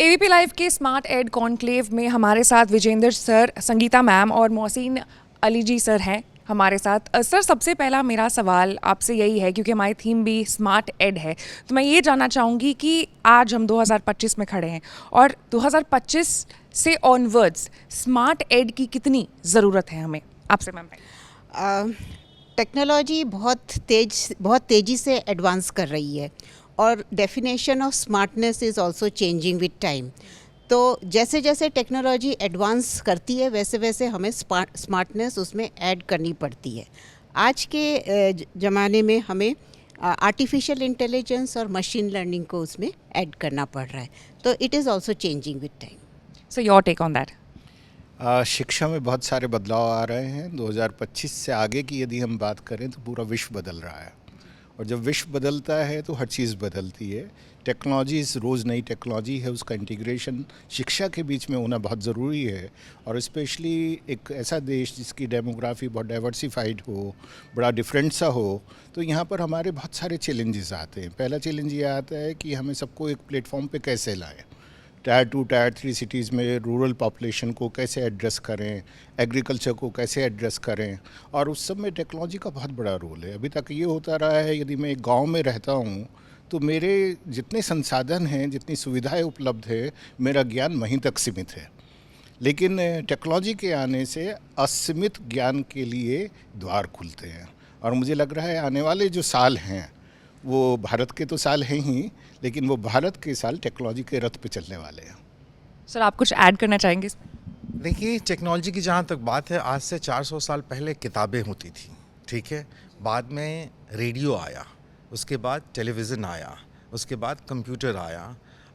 ABP live के smart ed conclave में हमारे साथ विजेंद्र सर, संगीता मैम और मोहसिन अली जी सर हैं हमारे साथ। सर, सबसे पहला मेरा सवाल आपसे यही है, क्योंकि हमारी थीम भी स्मार्ट एड है, तो मैं ये जानना चाहूँगी कि आज हम 2025 में खड़े हैं और 2025 से ऑनवर्ड्स स्मार्ट एड की कितनी ज़रूरत है हमें, आपसे मैम। टेक्नोलॉजी बहुत तेज़ी से एडवांस कर रही है और definition of smartness is also changing with time. तो जैसे जैसे टेक्नोलॉजी एडवांस करती है वैसे वैसे हमें स्मार्टनेस उसमें ऐड करनी पड़ती है। आज के ज़माने में हमें आर्टिफिशियल इंटेलिजेंस और मशीन लर्निंग को उसमें ऐड करना पड़ रहा है, तो it is also changing with time. So your take on that. शिक्षा में बहुत सारे बदलाव आ रहे हैं। 2025 से आगे की यदि हम बात करें तो पूरा विश्व बदल रहा है, और जब विश्व बदलता है तो हर चीज़ बदलती है। टेक्नोलॉजी इस रोज़ नई टेक्नोलॉजी है, उसका इंटीग्रेशन शिक्षा के बीच में होना बहुत ज़रूरी है। और स्पेशली एक ऐसा देश जिसकी डेमोग्राफी बहुत डाइवर्सिफाइड हो, बड़ा डिफरेंट सा हो, तो यहाँ पर हमारे बहुत सारे चैलेंजेस आते हैं। पहला चैलेंज ये आता है कि हमें सबको एक प्लेटफॉर्म पे कैसे लाएं। टायर 2 टायर 3 सिटीज़ में रूरल पॉपुलेशन को कैसे एड्रेस करें, एग्रीकल्चर को कैसे एड्रेस करें, और उस सब में टेक्नोलॉजी का बहुत बड़ा रोल है। अभी तक ये होता रहा है, यदि मैं एक गांव में रहता हूँ तो मेरे जितने संसाधन हैं, जितनी सुविधाएं उपलब्ध है, मेरा ज्ञान वहीं तक सीमित है। लेकिन टेक्नोलॉजी के आने से असीमित ज्ञान के लिए द्वार खुलते हैं, और मुझे लग रहा है आने वाले जो साल हैं वो भारत के तो साल हैं ही, लेकिन वो भारत के साल टेक्नोलॉजी के रथ पे चलने वाले हैं। सर, आप कुछ ऐड करना चाहेंगे? देखिए, टेक्नोलॉजी की जहाँ तक बात है, आज से 400 साल पहले किताबें होती थी, ठीक है। बाद में रेडियो आया, उसके बाद टेलीविज़न आया, उसके बाद कंप्यूटर आया,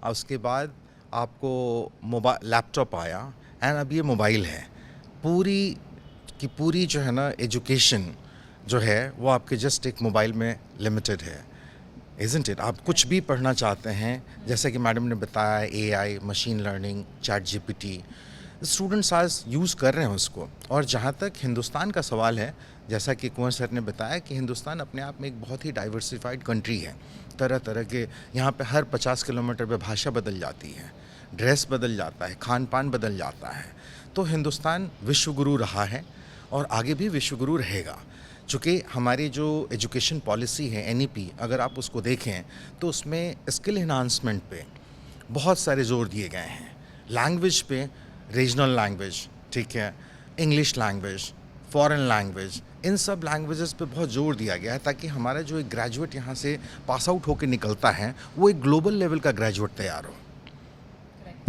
और उसके बाद आपको मोबाइल लैपटॉप आया, एंड अब ये मोबाइल है। पूरी की पूरी जो है ना एजुकेशन जो है वो आपके जस्ट एक मोबाइल में लिमिटेड है, इज़न्ट इट। आप कुछ भी पढ़ना चाहते हैं, जैसे कि मैडम ने बताया, AI, machine learning, chat GPT, students आज यूज़ कर रहे हैं उसको। और जहाँ तक हिंदुस्तान का सवाल है, जैसा कि कुंवर सर ने बताया कि हिंदुस्तान अपने आप में एक बहुत ही डाइवर्सिफाइड कंट्री है। तरह तरह के यहाँ पे हर 50 किलोमीटर पे भाषा बदल जाती है, ड्रेस बदल जाता है, खान पान बदल जाता है। तो हिंदुस्तान विश्वगुरु रहा है और आगे भी विश्वगुरु रहेगा। चूँकि हमारी जो एजुकेशन पॉलिसी है एनईपी, अगर आप उसको देखें तो उसमें स्किल इन्हांसमेंट पे बहुत सारे जोर दिए गए हैं। लैंग्वेज पे रीजनल लैंग्वेज, ठीक है, इंग्लिश लैंग्वेज, फॉरेन लैंग्वेज, इन सब लैंग्वेजेस पे बहुत जोर दिया गया है, ताकि हमारा जो एक ग्रेजुएट यहाँ से पास आउट होकर निकलता है वो एक ग्लोबल लेवल का ग्रेजुएट तैयार हो,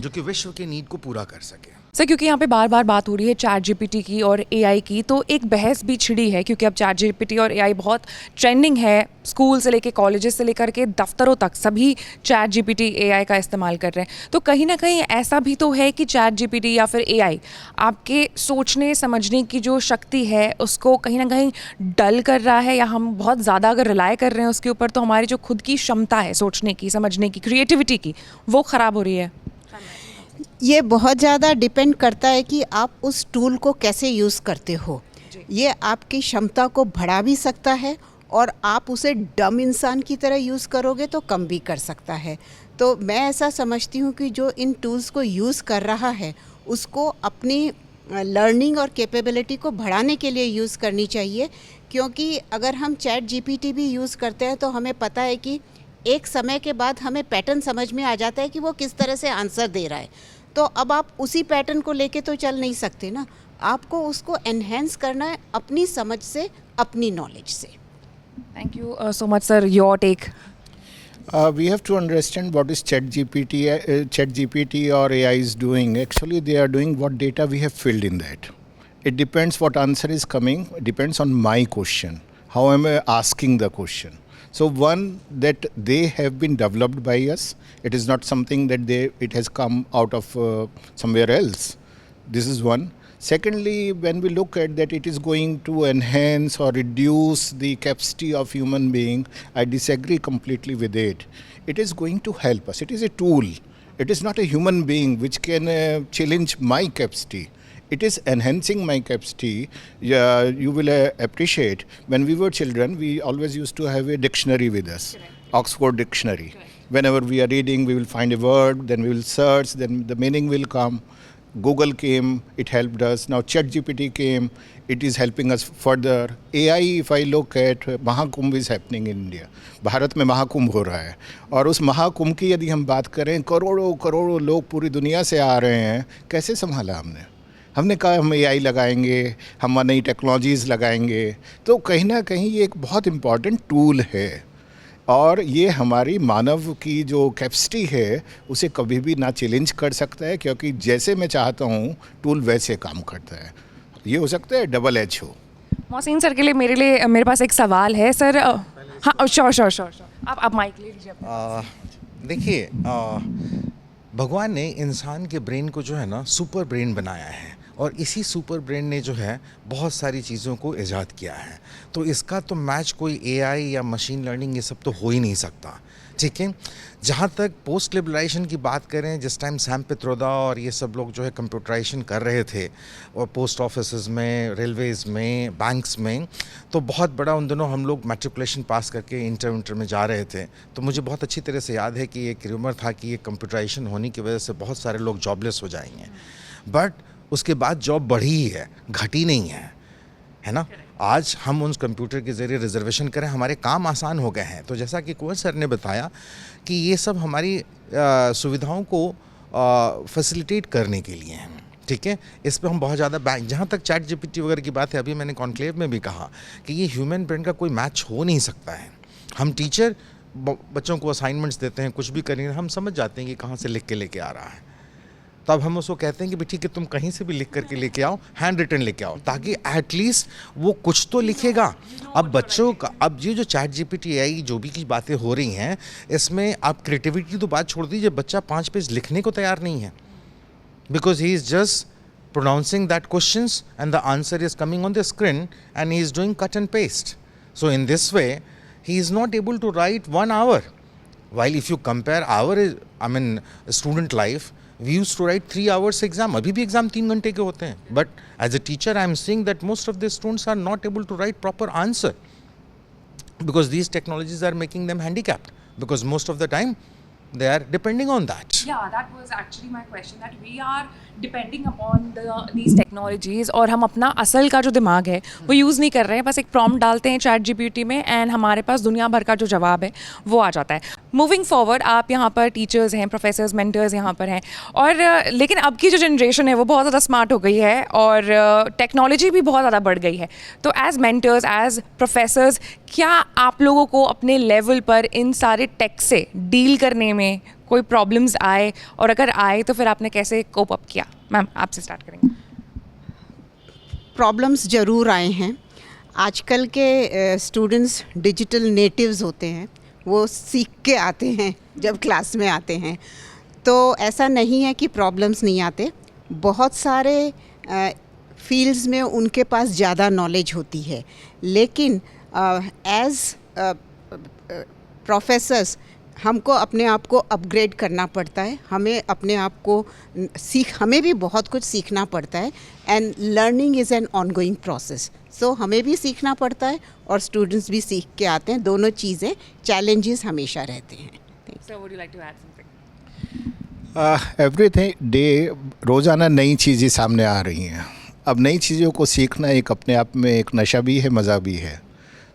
जो कि विश्व के नीड को पूरा कर सके। सर, क्योंकि यहाँ पे बार बार बात हो रही है चैट जीपीटी की और एआई की, तो एक बहस भी छिड़ी है, क्योंकि अब चैट जीपीटी और एआई बहुत ट्रेंडिंग है। स्कूल से लेके कॉलेजेस से लेकर के दफ्तरों तक सभी चैट जीपीटी एआई का इस्तेमाल कर रहे हैं। तो कहीं ना कहीं ऐसा भी तो है कि चैट जीपीटी या फिर एआई आपके सोचने समझने की जो शक्ति है उसको कहीं ना कहीं डल कर रहा है, या हम बहुत ज़्यादा अगर रिलाय कर रहे हैं उसके ऊपर, तो हमारी जो खुद की क्षमता है सोचने की, समझने की, क्रिएटिविटी की, वो ख़राब हो रही है। ये बहुत ज़्यादा डिपेंड करता है कि आप उस टूल को कैसे यूज़ करते हो। ये आपकी क्षमता को बढ़ा भी सकता है, और आप उसे डम इंसान की तरह यूज़ करोगे तो कम भी कर सकता है। तो मैं ऐसा समझती हूँ कि जो इन टूल्स को यूज़ कर रहा है उसको अपनी लर्निंग और कैपेबिलिटी को बढ़ाने के लिए यूज़ करनी चाहिए। क्योंकि अगर हम चैट जीपीटी भी यूज़ करते हैं तो हमें पता है कि एक समय के बाद हमें पैटर्न समझ में आ जाता है कि वो किस तरह से आंसर दे रहा है। तो अब आप उसी पैटर्न को लेके तो चल नहीं सकते ना, आपको उसको एनहेंस करना है अपनी समझ से, अपनी नॉलेज से। Thank you so much sir. Your take? We have to understand what is ChatGPT or AI is doing. Actually, they are doing what data we have filled in that. It depends what answer is coming. It depends on my question. How am I asking the question? So one, that they have been developed by us. It is not something that it has come out of somewhere else. This is one. Secondly, when we look at that it is going to enhance or reduce the capacity of human being, I disagree completely with it. It is going to help us. It is a tool. It is not a human being which can challenge my capacity. It is enhancing my capacity. You will appreciate when we were children, we always used to have a dictionary with us. Correct. Oxford Dictionary. Correct. Whenever we are reading, we will find a word, then we will search, then the meaning will come. Google came, it helped us. Now ChatGPT came, it is helping us further. AI, if I look at Mahakumbh is happening in India. Bharat में महाकुंभ हो रहा है और उस महाकुंभ की यदि हम बात करें, करोड़ों करोड़ों लोग पूरी दुनिया से आ रहे हैं. कैसे संभाला हमने कहा हम AI लगाएंगे, हम नई टेक्नोलॉजीज़ लगाएंगे. तो कहीं ना कहीं ये एक बहुत इम्पॉर्टेंट टूल है और ये हमारी मानव की जो कैपेसिटी है उसे कभी भी ना चैलेंज कर सकता है, क्योंकि जैसे मैं चाहता हूँ टूल वैसे काम करता है. ये हो सकता है डबल एज हो. मोहसिन सर के लिए मेरे पास एक सवाल है सर. हाँ श्योर आप माइक ले लीजिए. देखिए, भगवान ने इंसान के ब्रेन को जो है ना सुपर ब्रेन बनाया है और इसी सुपर ब्रेन ने जो है बहुत सारी चीज़ों को ईजाद किया है. तो इसका तो मैच कोई AI या मशीन लर्निंग ये सब तो हो ही नहीं सकता. ठीक है, जहाँ तक पोस्ट लिबरलाइजेशन की बात करें, जिस टाइम सैम पित्रोदा और ये सब लोग जो है कंप्यूटराइजेशन कर रहे थे और पोस्ट ऑफिस में, रेलवेज़ में, बैंक्स में, तो बहुत बड़ा उन दिनों हम लोग मैट्रिकुलेशन पास करके इंटर में जा रहे थे. तो मुझे बहुत अच्छी तरह से याद है कि एक र्यूमर था कि ये कंप्यूटराइजेशन होने की वजह से बहुत सारे लोग जॉबलेस हो जाएंगे. बट उसके बाद जॉब बढ़ी ही है, घटी नहीं है ना. आज हम उन कंप्यूटर के ज़रिए रिजर्वेशन करें, हमारे काम आसान हो गए हैं. तो जैसा कि कुंवर सर ने बताया कि ये सब हमारी सुविधाओं को फैसिलिटेट करने के लिए हैं. ठीक है, इस पे हम बहुत ज़्यादा जहाँ तक ChatGPT वगैरह की बात है, अभी मैंने कॉन्क्लेव में भी कहा कि ये ह्यूमन ब्रेन का कोई मैच हो नहीं सकता है. हम टीचर बच्चों को असाइनमेंट्स देते हैं, कुछ भी करेंगे, हम समझ जाते हैं कि कहाँ से लिख के लेके आ रहा है. तब हम उसको कहते हैं कि भाई ठीक है, तुम कहीं से भी लिख करके लेके आओ, हैंड रिटन लेके आओ, ताकि एटलीस्ट वो कुछ तो लिखेगा. अब बच्चों का, अब ये जो ChatGPT AI जो भी की बातें हो रही हैं, इसमें आप क्रिएटिविटी तो बात छोड़ दीजिए, बच्चा 5 पेज लिखने को तैयार नहीं है, because he is just pronouncing that questions and the answer is coming on the screen and he is doing cut and paste. So in this way he is not able to write 1 hour. While if you compare student life, we used to write 3 hours exam. अभी भी exam 3 घंटे के होते हैं. But as a teacher, I am seeing that most of the students are not able to write proper answer because these technologies are making them handicapped. Because most of the time, they are depending on that. Yeah, that was actually my question, that we are depending upon these technologies और हम अपना असल का जो दिमाग है वो use नहीं कर रहे हैं. बस एक प्रॉम्प्ट डालते हैं ChatGPT में एंड हमारे पास दुनिया भर का जो जवाब है वो आ जाता है. मूविंग फॉरवर्ड, आप यहाँ पर टीचर्स हैं, प्रोफेसर्स, मेंटर्स यहाँ पर हैं, और लेकिन अब की जो जनरेशन है वो बहुत ज़्यादा स्मार्ट हो गई है और टेक्नोलॉजी भी बहुत ज़्यादा बढ़ गई है. तो एज मेंटर्स, एज प्रोफेसर्स, क्या आप लोगों को अपने लेवल पर इन सारे टेक से डील करने में कोई प्रॉब्लम्स आए, और अगर आए तो फिर आपने कैसे कोप अप किया? मैम, आपसे स्टार्ट करेंगे. प्रॉब्लम्स ज़रूर आए हैं. आजकल के स्टूडेंट्स डिजिटल नेटिव्स होते हैं, वो सीख के आते हैं जब क्लास में आते हैं. तो ऐसा नहीं है कि प्रॉब्लम्स नहीं आते. बहुत सारे फील्ड्स में उनके पास ज़्यादा नॉलेज होती है, लेकिन एज प्रोफेसर्स हमको अपने आप को अपग्रेड करना पड़ता है. हमें अपने आप को हमें भी बहुत कुछ सीखना पड़ता है. And learning is an ongoing process. So हमें भी सीखना पड़ता है और स्टूडेंट्स भी सीख के आते हैं. दोनों चीज़ें, चैलेंजेस हमेशा रहते हैं. So would you like to add something? Everything day रोज़ाना नई चीज़ें सामने आ रही हैं. अब नई चीज़ों को सीखना एक अपने आप में एक नशा भी है, मज़ा भी है.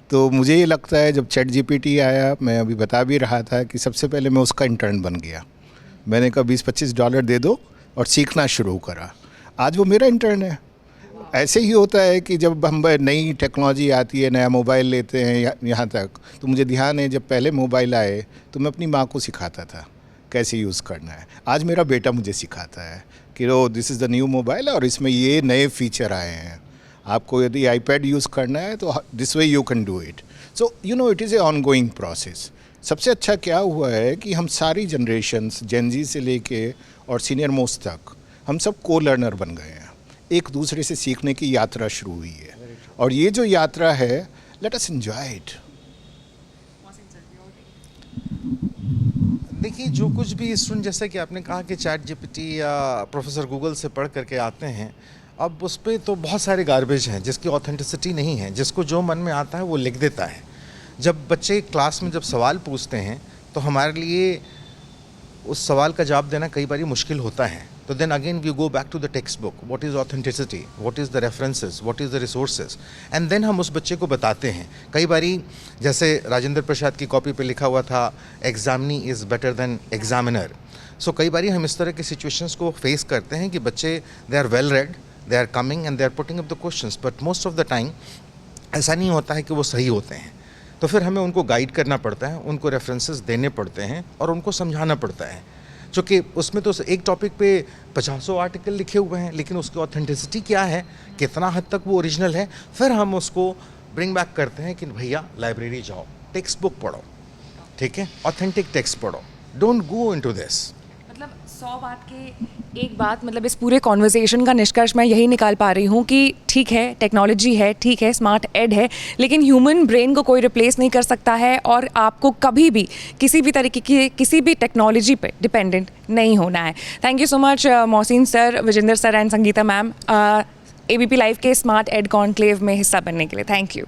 तो मुझे ये लगता है जब ChatGPT आया, मैं अभी बता भी रहा था कि सबसे पहले मैं उसका इंटर्न बन गया. मैंने कहा $20-25 दे दो और सीखना शुरू करा. आज वो मेरा इंटर्न है. ऐसे ही होता है कि जब हम नई टेक्नोलॉजी आती है, नया मोबाइल लेते हैं यहाँ तक, तो मुझे ध्यान है जब पहले मोबाइल आए तो मैं अपनी माँ को सिखाता था कैसे यूज़ करना है. आज मेरा बेटा मुझे सिखाता है कि this is the new mobile और इसमें ये नए फीचर आए हैं. आपको यदि iPad यूज़ करना है तो this way you can do it. So it is a ongoing process. सबसे अच्छा क्या हुआ है कि हम सारी जनरेशन्स, जेन जी से लेके और सीनियर मोस्ट तक, हम सब को लर्नर बन गए हैं. एक दूसरे से सीखने की यात्रा शुरू हुई है और ये जो यात्रा है, लेट अस एंजॉय इट. देखिए, जो कुछ भी स्टूडेंट, जैसे कि आपने कहा कि ChatGPT या प्रोफेसर गूगल से पढ़ करके आते हैं, अब उस पर तो बहुत सारे गार्बेज हैं जिसकी ऑथेंटिसिटी नहीं है. जिसको जो मन में आता है वो लिख देता है. जब बच्चे क्लास में जब सवाल पूछते हैं तो हमारे लिए उस सवाल का जवाब देना कई बार मुश्किल होता है. तो then again we go back to the textbook. What is authenticity, what is the references, what is the resources, and then हम उस बच्चे को बताते हैं. कई बारी जैसे राजेंद्र प्रसाद की कॉपी पे लिखा हुआ था examinee is better than examiner. So कई बारी हम इस तरह के सिचुएशंस को फेस करते हैं कि बच्चे they are well read, they are coming and they are putting up the questions, but most of the time ऐसा नहीं होता है कि वो सही होते हैं. तो फिर हमें उनको गाइड करना पड़ता है, उनको रेफरेंसेस देने पड़ते हैं और उनको समझाना पड़ता है. चूँकि उसमें तो एक टॉपिक पे 50 आर्टिकल लिखे हुए हैं, लेकिन उसकी ऑथेंटिसिटी क्या है, कितना हद तक वो ओरिजिनल है, फिर हम उसको ब्रिंग बैक करते हैं कि भैया लाइब्रेरी जाओ, टेक्स्ट बुक पढ़ो, ठीक है, ऑथेंटिक टेक्स्ट पढ़ो, डोंट गो इनटू दिस. मतलब 100 बात के एक बात, मतलब इस पूरे कॉन्वर्सेशन का निष्कर्ष मैं यही निकाल पा रही हूँ कि ठीक है टेक्नोलॉजी है, ठीक है स्मार्ट एड है, लेकिन ह्यूमन ब्रेन को कोई रिप्लेस नहीं कर सकता है और आपको कभी भी किसी भी तरीके की किसी भी टेक्नोलॉजी पे डिपेंडेंट नहीं होना है. Thank you so much Mohsin sir, Vijendra sir and Sangeeta ma'am, ABP live के स्मार्ट एड कॉन्क्लेव में हिस्सा बनने के लिए. Thank you.